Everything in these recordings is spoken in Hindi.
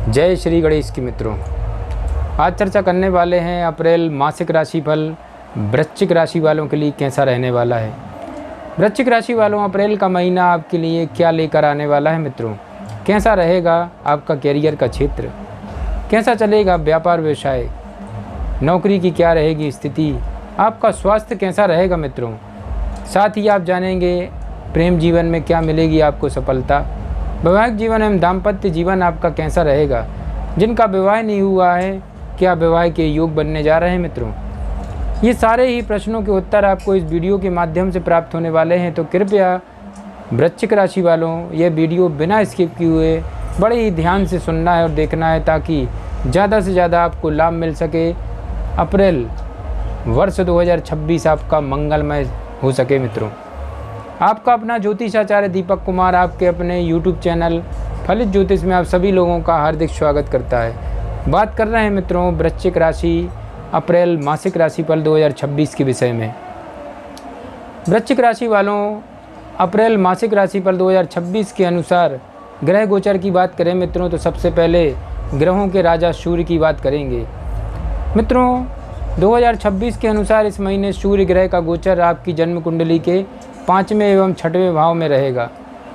जय श्री गणेश की मित्रों। आज चर्चा करने वाले हैं अप्रैल मासिक राशिफल वृश्चिक राशि वालों के लिए कैसा रहने वाला है। वृश्चिक राशि वालों, अप्रैल का महीना आपके लिए क्या लेकर आने वाला है मित्रों। कैसा रहेगा आपका कैरियर का क्षेत्र, कैसा चलेगा व्यापार व्यवसाय, नौकरी की क्या रहेगी स्थिति, आपका स्वास्थ्य कैसा रहेगा मित्रों। साथ ही आप जानेंगे प्रेम जीवन में क्या मिलेगी आपको सफलता, वैवाहिक जीवन एवं दाम्पत्य जीवन आपका कैसा रहेगा। जिनका विवाह नहीं हुआ है, क्या विवाह के योग बनने जा रहे हैं मित्रों। ये सारे ही प्रश्नों के उत्तर आपको इस वीडियो के माध्यम से प्राप्त होने वाले हैं। तो कृपया वृश्चिक राशि वालों, यह वीडियो बिना स्किप किए हुए बड़े ही ध्यान से सुनना है और देखना है, ताकि ज़्यादा से ज़्यादा आपको लाभ मिल सके। अप्रैल वर्ष 2026 आपका मंगलमय हो सके मित्रों। आपका अपना ज्योतिषाचार्य दीपक कुमार आपके अपने YouTube चैनल फलित ज्योतिष में आप सभी लोगों का हार्दिक स्वागत करता है। बात कर रहे हैं मित्रों वृश्चिक राशि अप्रैल मासिक राशिफल 2026 के विषय में। वृश्चिक राशि वालों, अप्रैल मासिक राशिफल 2026 के अनुसार ग्रह गोचर की बात करें मित्रों, तो सबसे पहले ग्रहों के राजा सूर्य की बात करेंगे मित्रों। 2026 के अनुसार इस महीने सूर्य ग्रह का गोचर आपकी जन्म कुंडली के 5वें एवं 6वें भाव में रहेगा।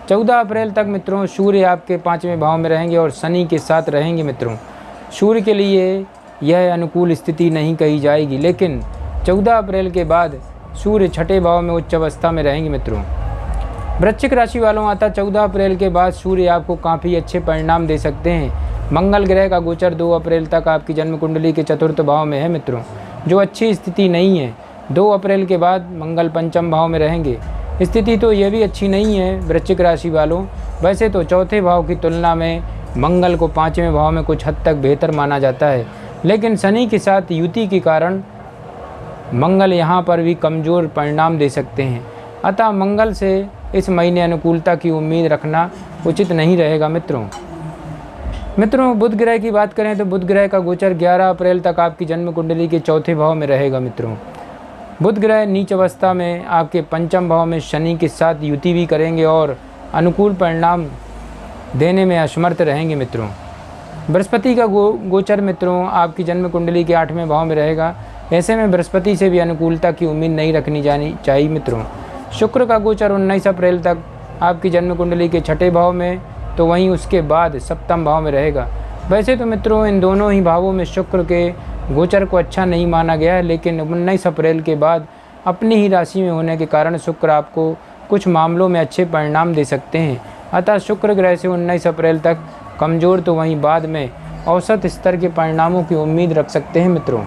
14 अप्रैल तक मित्रों सूर्य आपके 5वें भाव में रहेंगे और शनि के साथ रहेंगे मित्रों। सूर्य के लिए यह अनुकूल स्थिति नहीं कही जाएगी, लेकिन 14 अप्रैल के बाद सूर्य 6ठे भाव में उच्च अवस्था में रहेंगे मित्रों। वृश्चिक राशि वालों, अतः 14 अप्रैल के बाद सूर्य आपको काफ़ी अच्छे परिणाम दे सकते हैं। मंगल ग्रह का गोचर 2 अप्रैल तक आपकी जन्म कुंडली के 4th भाव में है मित्रों, जो अच्छी स्थिति नहीं है। 2 अप्रैल के बाद मंगल 5म भाव में रहेंगे। स्थिति तो यह भी अच्छी नहीं है वृश्चिक राशि वालों। वैसे तो 4थे भाव की तुलना में मंगल को 5वें भाव में कुछ हद तक बेहतर माना जाता है, लेकिन शनि के साथ युति के कारण मंगल यहाँ पर भी कमज़ोर परिणाम दे सकते हैं। अतः मंगल से इस महीने अनुकूलता की उम्मीद रखना उचित नहीं रहेगा मित्रों। बुध ग्रह की बात करें तो बुध ग्रह का गोचर 11 अप्रैल तक आपकी जन्म कुंडली के 4थे भाव में रहेगा मित्रों। बुध ग्रह नीच अवस्था में आपके 5म भाव में शनि के साथ युति भी करेंगे और अनुकूल परिणाम देने में असमर्थ रहेंगे मित्रों। बृहस्पति का गोचर मित्रों आपकी जन्म कुंडली के 8वें भाव में रहेगा। ऐसे में बृहस्पति से भी अनुकूलता की उम्मीद नहीं रखनी जानी चाहिए मित्रों। शुक्र का गोचर 19 अप्रैल तक आपकी जन्म कुंडली के 6ठे भाव में, तो वहीं उसके बाद 7म भाव में रहेगा। वैसे तो मित्रों इन दोनों ही भावों में शुक्र के गोचर को अच्छा नहीं माना गया है, लेकिन 19 अप्रैल के बाद अपनी ही राशि में होने के कारण शुक्र आपको कुछ मामलों में अच्छे परिणाम दे सकते हैं। अतः शुक्र ग्रह से 19 अप्रैल तक कमज़ोर, तो वहीं बाद में औसत स्तर के परिणामों की उम्मीद रख सकते हैं मित्रों।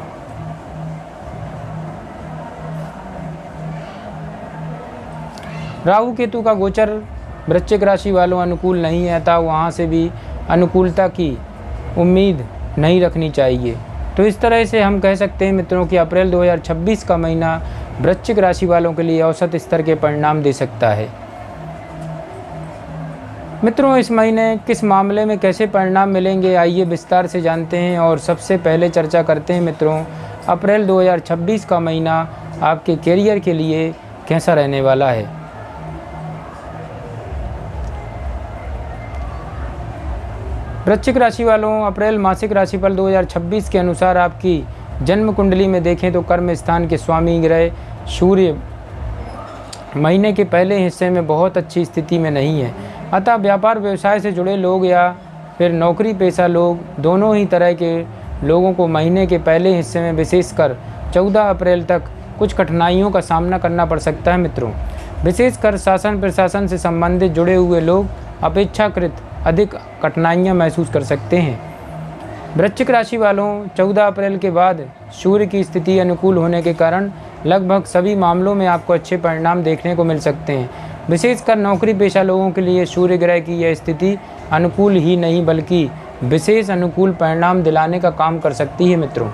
राहु केतु का गोचर वृश्चिक राशि वालों अनुकूल नहीं है, अतः वहाँ से भी अनुकूलता की उम्मीद नहीं रखनी चाहिए। तो इस तरह से हम कह सकते हैं मित्रों कि अप्रैल 2026 का महीना वृश्चिक राशि वालों के लिए औसत स्तर के परिणाम दे सकता है मित्रों। इस महीने किस मामले में कैसे परिणाम मिलेंगे, आइए विस्तार से जानते हैं। और सबसे पहले चर्चा करते हैं मित्रों अप्रैल 2026 का महीना आपके कैरियर के लिए कैसा रहने वाला है। वृश्चिक राशि वालों, अप्रैल मासिक राशिफल 2026 के अनुसार आपकी जन्म कुंडली में देखें तो कर्म स्थान के स्वामी ग्रह सूर्य महीने के पहले हिस्से में बहुत अच्छी स्थिति में नहीं है। अतः व्यापार व्यवसाय से जुड़े लोग या फिर नौकरी पेशा लोग, दोनों ही तरह के लोगों को महीने के पहले हिस्से में विशेषकर 14 अप्रैल तक कुछ कठिनाइयों का सामना करना पड़ सकता है मित्रों। विशेषकर शासन प्रशासन से संबंधित जुड़े हुए लोग अपेक्षाकृत अधिक कठिनाइयाँ महसूस कर सकते हैं। वृश्चिक राशि वालों, 14 अप्रैल के बाद सूर्य की स्थिति अनुकूल होने के कारण लगभग सभी मामलों में आपको अच्छे परिणाम देखने को मिल सकते हैं। विशेषकर नौकरी पेशा लोगों के लिए सूर्य ग्रह की यह स्थिति अनुकूल ही नहीं बल्कि विशेष अनुकूल परिणाम दिलाने का काम कर सकती है मित्रों।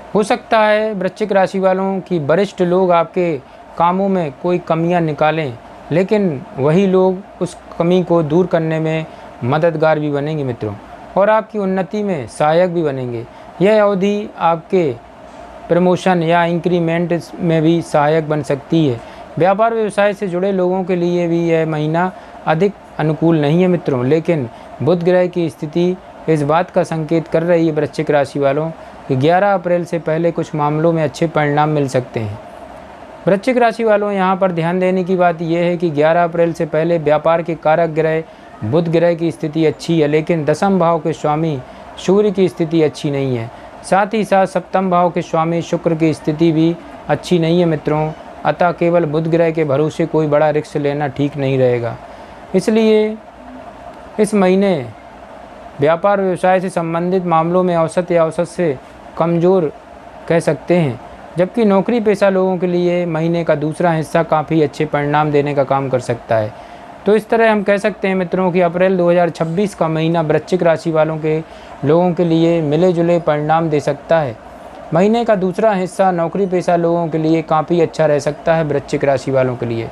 हो सकता है वृश्चिक राशि वालों की वरिष्ठ लोग आपके कामों में कोई कमियां निकालें, लेकिन वही लोग उस कमी को दूर करने में मददगार भी बनेंगे मित्रों, और आपकी उन्नति में सहायक भी बनेंगे। यह अवधि आपके प्रमोशन या इंक्रीमेंट में भी सहायक बन सकती है। व्यापार व्यवसाय से जुड़े लोगों के लिए भी यह महीना अधिक अनुकूल नहीं है मित्रों, लेकिन बुध ग्रह की स्थिति इस बात का संकेत कर रही है वृश्चिक राशि वालों कि 11 अप्रैल से पहले कुछ मामलों में अच्छे परिणाम मिल सकते हैं। वृश्चिक राशि वालों, यहाँ पर ध्यान देने की बात यह है कि 11 अप्रैल से पहले व्यापार के कारक ग्रह बुध ग्रह की स्थिति अच्छी है, लेकिन दशम भाव के स्वामी सूर्य की स्थिति अच्छी नहीं है। साथ ही साथ सप्तम भाव के स्वामी शुक्र की स्थिति भी अच्छी नहीं है मित्रों। अतः केवल बुध ग्रह के भरोसे कोई बड़ा रिस्क लेना ठीक नहीं रहेगा। इसलिए इस महीने व्यापार व्यवसाय से संबंधित मामलों में औसत या औसत से कमज़ोर कह सकते हैं, जबकि नौकरी पेशा लोगों के लिए महीने का दूसरा हिस्सा काफ़ी अच्छे परिणाम देने का काम कर सकता है। तो इस तरह हम कह सकते हैं मित्रों कि अप्रैल 2026 का महीना वृश्चिक राशि वालों के लोगों के लिए मिले जुले परिणाम दे सकता है। महीने का दूसरा हिस्सा नौकरी पेशा लोगों के लिए काफ़ी अच्छा रह सकता है वृश्चिक राशि वालों के लिए।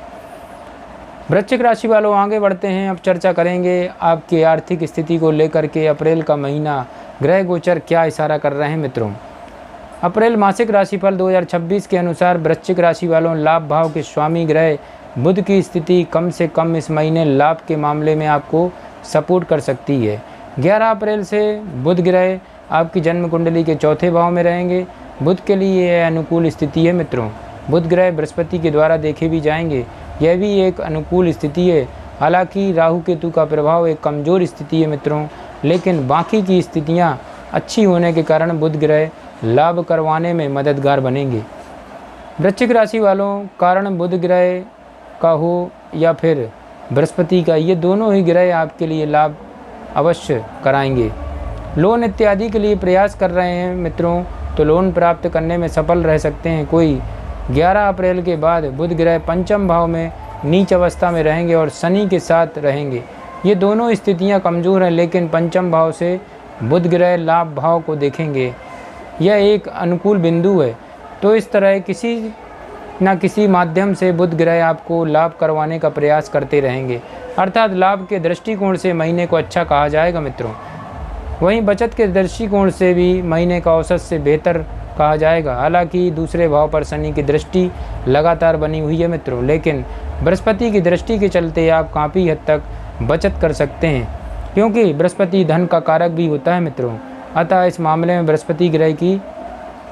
वृश्चिक राशि वालों, आगे बढ़ते हैं। अब चर्चा करेंगे आपकी आर्थिक स्थिति को लेकर के अप्रैल का महीना ग्रह गोचर क्या इशारा कर रहे हैं मित्रों। अप्रैल मासिक राशिफल 2026 के अनुसार वृश्चिक राशि वालों, लाभ भाव के स्वामी ग्रह बुध की स्थिति कम से कम इस महीने लाभ के मामले में आपको सपोर्ट कर सकती है। 11 अप्रैल से बुध ग्रह आपकी जन्म कुंडली के चौथे भाव में रहेंगे। बुध के लिए यह अनुकूल स्थिति है मित्रों। बुध ग्रह बृहस्पति के द्वारा देखे भी जाएंगे, यह भी एक अनुकूल स्थिति है। हालांकि राहु केतु का प्रभाव एक कमज़ोर स्थिति है मित्रों, लेकिन बाकी की स्थितियां अच्छी होने के कारण बुध ग्रह लाभ करवाने में मददगार बनेंगे। वृश्चिक राशि वालों, कारण बुध ग्रह का हो या फिर बृहस्पति का, ये दोनों ही ग्रह आपके लिए लाभ अवश्य कराएंगे। लोन इत्यादि के लिए प्रयास कर रहे हैं मित्रों तो लोन प्राप्त करने में सफल रह सकते हैं। कोई 11 अप्रैल के बाद बुध ग्रह पंचम भाव में नीच अवस्था में रहेंगे और शनि के साथ रहेंगे। ये दोनों स्थितियां कमज़ोर हैं, लेकिन पंचम भाव से बुध ग्रह लाभ भाव को देखेंगे, यह एक अनुकूल बिंदु है। तो इस तरह किसी न किसी माध्यम से बुध ग्रह आपको लाभ करवाने का प्रयास करते रहेंगे, अर्थात लाभ के दृष्टिकोण से महीने को अच्छा कहा जाएगा मित्रों। वहीं बचत के दृष्टिकोण से भी महीने का औसत से बेहतर कहा जाएगा। हालांकि दूसरे भाव पर शनि की दृष्टि लगातार बनी हुई है मित्रों, लेकिन बृहस्पति की दृष्टि के चलते आप काफ़ी हद तक बचत कर सकते हैं, क्योंकि बृहस्पति धन का कारक भी होता है मित्रों। अतः इस मामले में बृहस्पति ग्रह की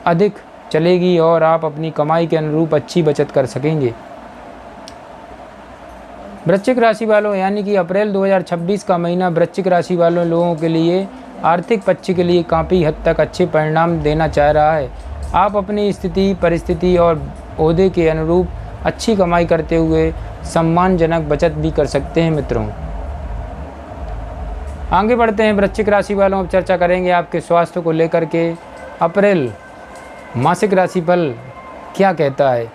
अधिक चलेगी और आप अपनी कमाई के अनुरूप अच्छी बचत कर सकेंगे। वृश्चिक राशि वालों, यानी कि अप्रैल 2026 का महीना वृश्चिक राशि वालों लोगों के लिए आर्थिक पक्ष के लिए काफ़ी हद तक अच्छे परिणाम देना चाह रहा है। आप अपनी स्थिति, परिस्थिति और ओहदे के अनुरूप अच्छी कमाई करते हुए सम्मानजनक बचत भी कर सकते हैं मित्रों। आगे बढ़ते हैं वृश्चिक राशि वालों, अब चर्चा करेंगे आपके स्वास्थ्य को लेकर के अप्रैल मासिक राशिफल क्या कहता है।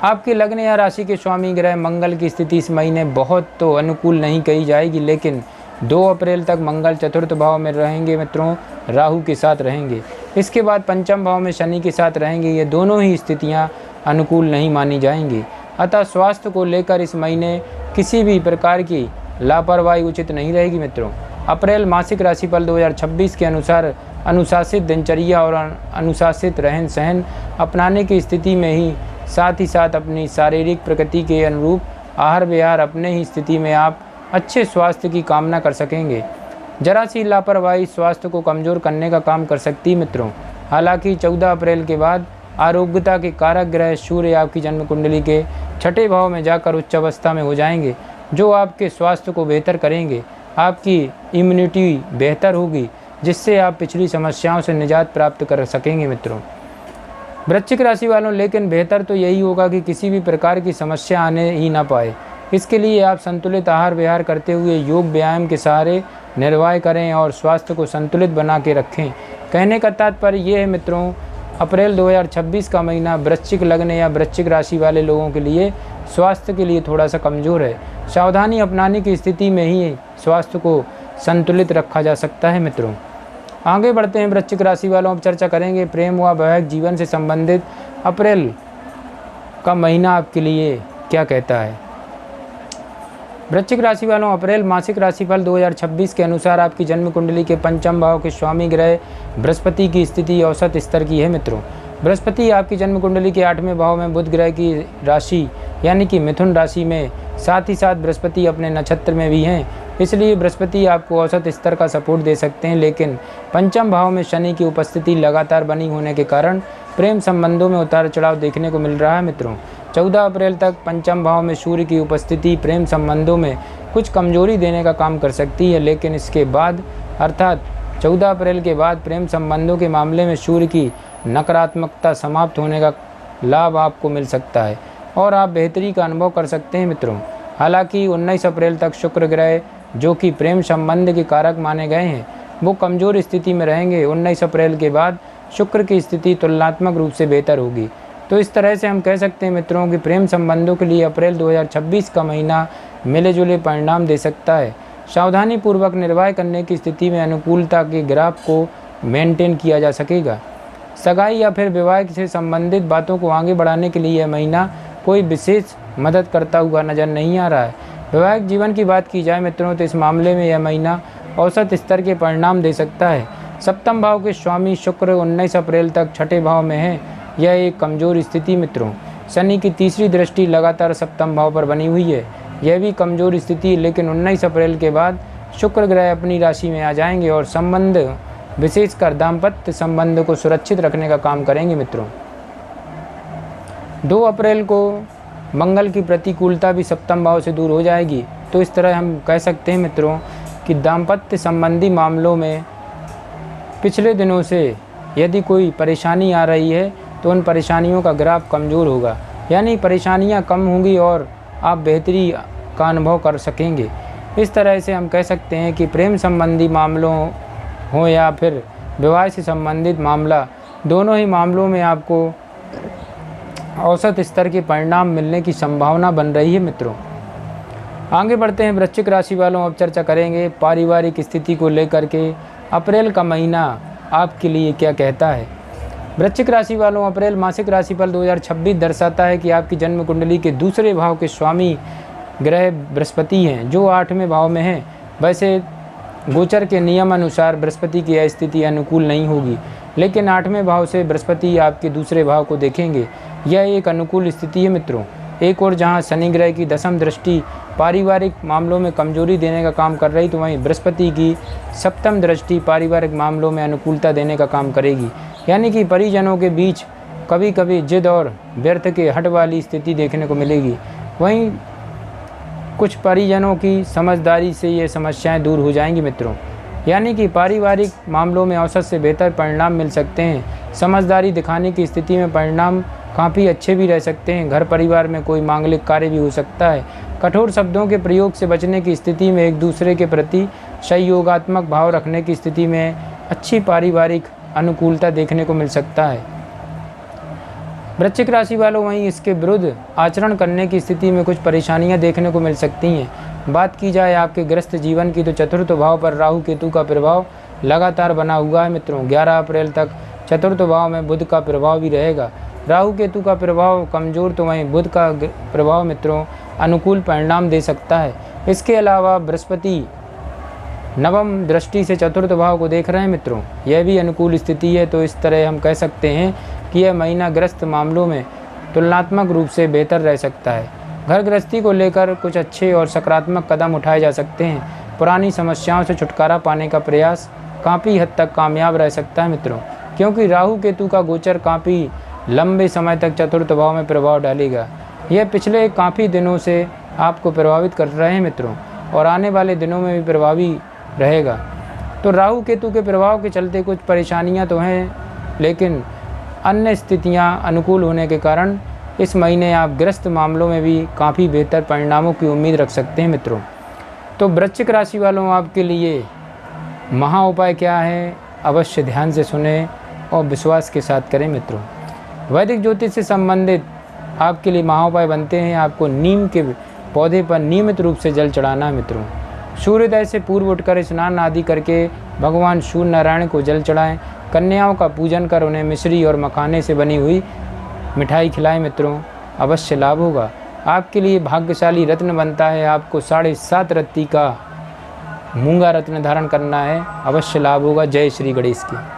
आपकी लग्न या राशि के स्वामी ग्रह मंगल की स्थिति इस महीने बहुत तो अनुकूल नहीं कही जाएगी, लेकिन 2 अप्रैल तक मंगल चतुर्थ भाव में रहेंगे मित्रों, राहु के साथ रहेंगे। इसके बाद पंचम भाव में शनि के साथ रहेंगे। ये दोनों ही स्थितियां अनुकूल नहीं मानी जाएंगी। अतः स्वास्थ्य को लेकर इस महीने किसी भी प्रकार की लापरवाही उचित नहीं रहेगी मित्रों। अप्रैल मासिक राशिफल 2026 के अनुसार अनुशासित दिनचर्या और अनुशासित रहन सहन अपनाने की स्थिति में ही साथ ही साथ अपनी शारीरिक प्रकृति के अनुरूप आहार विहार अपने ही स्थिति में आप अच्छे स्वास्थ्य की कामना कर सकेंगे। जरा सी लापरवाही स्वास्थ्य को कमज़ोर करने का काम कर सकती है मित्रों। हालांकि 14 अप्रैल के बाद आरोग्यता के कारक ग्रह सूर्य आपकी जन्म कुंडली के छठे भाव में जाकर उच्च अवस्था में हो जाएंगे, जो आपके स्वास्थ्य को बेहतर करेंगे। आपकी इम्यूनिटी बेहतर होगी, जिससे आप पिछली समस्याओं से निजात प्राप्त कर सकेंगे मित्रों। वृश्चिक राशि वालों, लेकिन बेहतर तो यही होगा कि किसी भी प्रकार की समस्या आने ही ना पाए। इसके लिए आप संतुलित आहार विहार करते हुए योग व्यायाम के सहारे निर्वाह करें और स्वास्थ्य को संतुलित बना के रखें। कहने का तात्पर्य ये है मित्रों, अप्रैल 2026 का महीना वृश्चिक लग्न या वृश्चिक राशि वाले लोगों के लिए स्वास्थ्य के लिए थोड़ा सा कमज़ोर है। सावधानी अपनाने की स्थिति में ही स्वास्थ्य को संतुलित रखा जा सकता है मित्रों। आगे बढ़ते हैं वृश्चिक राशि वालों, अब चर्चा करेंगे प्रेम व वैवाहिक जीवन से संबंधित अप्रैल का महीना आपके लिए क्या कहता है। वृश्चिक राशि वालों, अप्रैल मासिक राशिफल 2026 के अनुसार आपकी जन्म कुंडली के पंचम भाव के स्वामी ग्रह बृहस्पति की स्थिति औसत स्तर की है मित्रों। बृहस्पति आपकी जन्म कुंडली के 8वें भाव में बुध ग्रह की राशि यानी कि मिथुन राशि में, साथ ही साथ बृहस्पति अपने नक्षत्र में भी हैं, इसलिए बृहस्पति आपको औसत स्तर का सपोर्ट दे सकते हैं। लेकिन पंचम भाव में शनि की उपस्थिति लगातार बनी होने के कारण प्रेम संबंधों में उतार चढ़ाव देखने को मिल रहा है मित्रों। 14 अप्रैल तक पंचम भाव में सूर्य की उपस्थिति प्रेम संबंधों में कुछ कमजोरी देने का काम कर सकती है, लेकिन इसके बाद अर्थात 14 अप्रैल के बाद प्रेम संबंधों के मामले में सूर्य की नकारात्मकता समाप्त होने का लाभ आपको मिल सकता है और आप बेहतरी का अनुभव कर सकते हैं मित्रों। हालांकि 19 अप्रैल तक शुक्र ग्रह जो कि प्रेम संबंध के कारक माने गए हैं वो कमज़ोर स्थिति में रहेंगे। 19 अप्रैल के बाद शुक्र की स्थिति तुलनात्मक रूप से बेहतर होगी। तो इस तरह से हम कह सकते हैं मित्रों कि प्रेम संबंधों के लिए अप्रैल 2026 का महीना मिले जुले परिणाम दे सकता है। सावधानी पूर्वक निर्वाह करने की स्थिति में अनुकूलता के ग्राफ को मेंटेन किया जा सकेगा। सगाई या फिर विवाह से संबंधित बातों को आगे बढ़ाने के लिए यह महीना कोई विशेष मदद करता हुआ नजर नहीं आ रहा है। वैवाहिक जीवन की बात की जाए मित्रों तो इस मामले में यह महीना औसत स्तर के परिणाम दे सकता है। सप्तम भाव के स्वामी शुक्र 19 अप्रैल तक छठे भाव में है। यह एक कमज़ोर स्थिति मित्रों। शनि की तीसरी दृष्टि लगातार सप्तम भाव पर बनी हुई है, यह भी कमज़ोर स्थिति, लेकिन 19 अप्रैल के बाद शुक्र ग्रह अपनी राशि में आ जाएंगे और संबंध विशेषकर दाम्पत्य संबंध को सुरक्षित रखने का काम करेंगे मित्रों। 2 अप्रैल को मंगल की प्रतिकूलता भी सप्तम भाव से दूर हो जाएगी। तो इस तरह हम कह सकते हैं मित्रों कि दाम्पत्य संबंधी मामलों में पिछले दिनों से यदि कोई परेशानी आ रही है तो उन परेशानियों का ग्राफ कमज़ोर होगा, यानी परेशानियां कम होंगी और आप बेहतरी का अनुभव कर सकेंगे। इस तरह से हम कह सकते हैं कि प्रेम संबंधी मामलों हो या फिर विवाह से संबंधित मामला, दोनों ही मामलों में आपको औसत स्तर के परिणाम मिलने की संभावना बन रही है मित्रों। आगे बढ़ते हैं वृश्चिक राशि वालों। अब चर्चा करेंगे पारिवारिक स्थिति को लेकर के अप्रैल का महीना आपके लिए क्या कहता है। वृश्चिक राशि वालों, अप्रैल मासिक राशिफल 2026 दर्शाता है कि आपकी जन्म कुंडली के दूसरे भाव के स्वामी ग्रह बृहस्पति हैं जो 8वें भाव में हैं। वैसे गोचर के नियम अनुसार बृहस्पति की यह स्थिति अनुकूल नहीं होगी, लेकिन 8वें भाव से बृहस्पति आपके दूसरे भाव को देखेंगे, यह एक अनुकूल स्थिति है मित्रों। एक और जहां शनि ग्रह की दशम दृष्टि पारिवारिक मामलों में कमजोरी देने का काम कर रही, तो वहीं बृहस्पति की सप्तम दृष्टि पारिवारिक मामलों में अनुकूलता देने का काम करेगी, यानी कि परिजनों के बीच कभी कभी जिद और व्यर्थ के हट वाली स्थिति देखने को मिलेगी। वहीं कुछ परिजनों की समझदारी से ये समस्याएं दूर हो जाएंगी मित्रों, यानी कि पारिवारिक मामलों में औसत से बेहतर परिणाम मिल सकते हैं। समझदारी दिखाने की स्थिति में परिणाम काफ़ी अच्छे भी रह सकते हैं। घर परिवार में कोई मांगलिक कार्य भी हो सकता है। कठोर शब्दों के प्रयोग से बचने की स्थिति में एक दूसरे के प्रति सहयोगात्मक भाव रखने की स्थिति में अच्छी पारिवारिक अनुकूलता देखने को मिल सकता है। वृश्चिक राशि वालों, वहीं इसके विरुद्ध आचरण करने की स्थिति में कुछ परेशानियां देखने को मिल सकती हैं। बात की जाए आपके ग्रस्त जीवन की तो चतुर्थ भाव पर राहु केतु का प्रभाव लगातार बना हुआ है मित्रों। 11 अप्रैल तक चतुर्थ भाव में बुध का प्रभाव भी रहेगा। राहु केतु का प्रभाव कमज़ोर तो वहीं बुध का प्रभाव मित्रों अनुकूल परिणाम दे सकता है। इसके अलावा बृहस्पति नवम दृष्टि से चतुर्थ भाव को देख रहे हैं मित्रों, यह भी अनुकूल स्थिति है। तो इस तरह हम कह सकते हैं कि यह महीना ग्रस्त मामलों में तुलनात्मक रूप से बेहतर रह सकता है। घर गृहस्थी को लेकर कुछ अच्छे और सकारात्मक कदम उठाए जा सकते हैं। पुरानी समस्याओं से छुटकारा पाने का प्रयास काफ़ी हद तक कामयाब रह सकता है मित्रों, क्योंकि राहु केतु का गोचर काफ़ी लंबे समय तक चतुर्थ भाव में प्रभाव डालेगा। यह पिछले काफ़ी दिनों से आपको प्रभावित कर रहे हैं मित्रों और आने वाले दिनों में भी प्रभावी रहेगा। तो राहु केतु के प्रभाव के चलते कुछ परेशानियां तो हैं, लेकिन अन्य स्थितियां अनुकूल होने के कारण इस महीने आप ग्रस्त मामलों में भी काफ़ी बेहतर परिणामों की उम्मीद रख सकते हैं मित्रों। तो वृश्चिक राशि वालों, आपके लिए महा उपाय क्या है, अवश्य ध्यान से सुने और विश्वास के साथ करें मित्रों। वैदिक ज्योतिष से संबंधित आपके लिए महाउपाय बनते हैं। आपको नीम के पौधे पर नियमित रूप से जल चढ़ाना है मित्रों। सूर्योदय से पूर्व उठकर स्नान आदि करके भगवान सूर्य नारायण को जल चढ़ाएं। कन्याओं का पूजन कर उन्हें मिश्री और मखाने से बनी हुई मिठाई खिलाएं मित्रों, अवश्य लाभ होगा। आपके लिए भाग्यशाली रत्न बनता है। आपको 7.5 रत्ती का मूंगा रत्न धारण करना है, अवश्य लाभ होगा। जय श्री गणेश की।